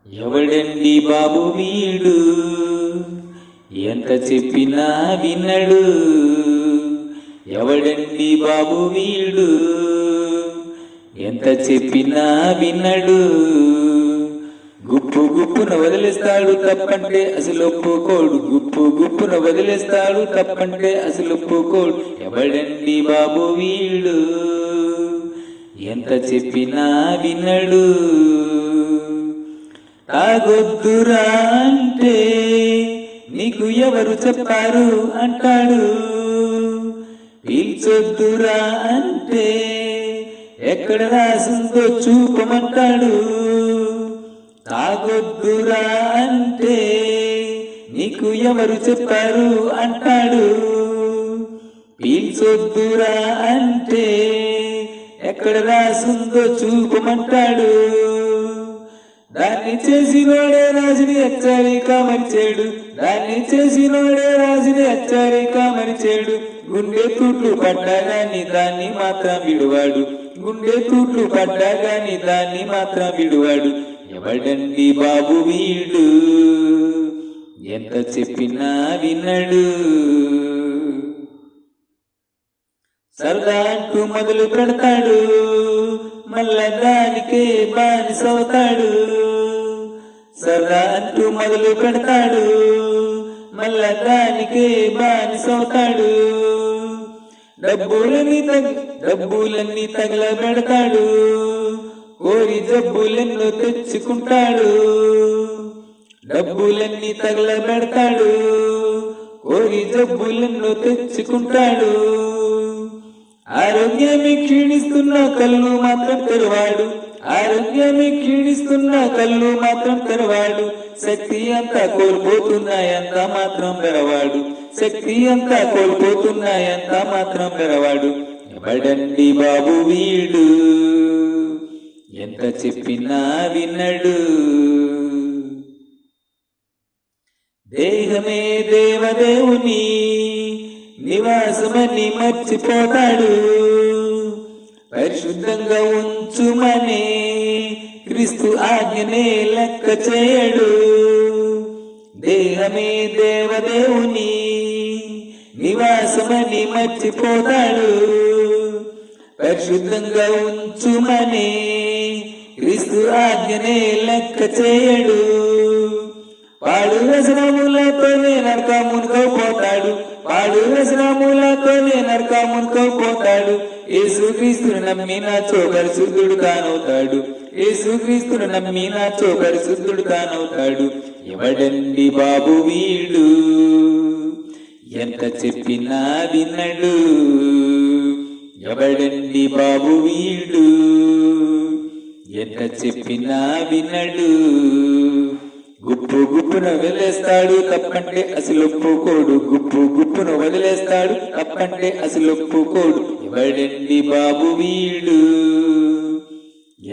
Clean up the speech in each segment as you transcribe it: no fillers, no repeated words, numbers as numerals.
ఎవడండి బాబు వీడు, ఎంత చెప్పినా వినడు. ఎవడండి బాబు వీడు, ఎంత చెప్పినా వినడు. గుప్పు గుప్పున వదిలేస్తాడు, తప్పంటే అసలు ఒప్పుకోడు. గుప్పు గుప్పున వదిలేస్తాడు, తప్పంటే అసలు ఒప్పుకోడు. ఎవడండి బాబు వీడు, ఎంత చెప్పినా వినడు. తాగొద్దురా అంటే నీకు ఎవరు చెప్పారు అంటాడు. పీల్చొద్దురా అంటే ఎక్కడ రాసిందో చూపమంటాడు. తాగొద్దురా అంటే నీకు ఎవరు చెప్పారు అంటాడు. పీల్చొద్దురా అంటే ఎక్కడ రాసిందో చూపమంటాడు. దాన్ని చేసినోడే రాజుని హెచ్చరిక మరిచేడు. దాన్ని చేసినోడే రాజుని హెచ్చరిక మరిచేడు. గుండె తూట్లు పడ్డాగాని దాన్ని మాత్రం విడువాడు. గుండె తూట్లు పడ్డాగాని దాన్ని మాత్రం విడువాడు. ఎవడండి బాబు వీడు, ఎంత చెప్పినా వినడు. సరదా అంటూ మొదలు పెడతాడు, మళ్ళా దానికే బానిసవుతాడు. సరదా అంటూ మొదలు పెడతాడు, మళ్ళా దానికే బానిసవుతాడు. డబ్బులన్నీ తగలబెడతాడు, కోరి జబ్బులెన్నో తెచ్చుకుంటాడు. డబ్బులన్నీ తగలబెడతాడు, కోరి జబ్బులెన్నో తెచ్చుకుంటాడు. ఆరోగ్యాన్ని క్షీణిస్తున్న కళ్ళు మాత్రం తెరవాడు. ఆరోగ్యాన్ని క్షీణిస్తున్న కళ్ళు మాత్రం తెరవాడు. శక్తి అంతా కోల్పోతున్నాయంత మాత్రం తెరవాడు. శక్తి అంతా కోల్పోతున్నాయంత మాత్రం తెరవాడు. ఎవడండి బాబు వీడు, ఎంత చెప్పినా వినడు. దేహమే దేవదేవుని నివాసమని మర్చిపోతాడు. పరిశుద్ధంగా ఉంచుమని క్రీస్తు ఆజ్ఞనే లెక్క చేయడు. దేహమే దేవదేవుని నివాసమని మర్చిపోతాడు. పరిశుద్ధంగా ఉంచుమని క్రీస్తు ఆజ్ఞనే లెక్క చేయడు. వాడు వ్యసనములతోనే నరకమునకపోతాడు. వాడు వ్యసనములతోనే నరకమునకపోతాడు. యేసుక్రీస్తును నమ్మినాచో పరిశుద్ధుడు కానవుతాడు. యేసుక్రీస్తును నమ్మినాచో పరిశుద్ధుడు కానవుతాడు. ఎవడండి బాబు వీడు, ఎంత చెప్పినా వినడు. ఎవడండి బాబు వీడు, ఎంత చెప్పినా వినడు. గుప్పు గుప్పున వదిలేస్తాడు, తప్పంటే అసలు ఒప్పుకోడు. గుప్పు గుప్పున వదిలేస్తాడు, తప్పంటే అసలు ఒప్పుకోడు. ఎవడండి బాబు వీడు,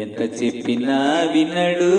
ఎంత చెప్పినా వినడు.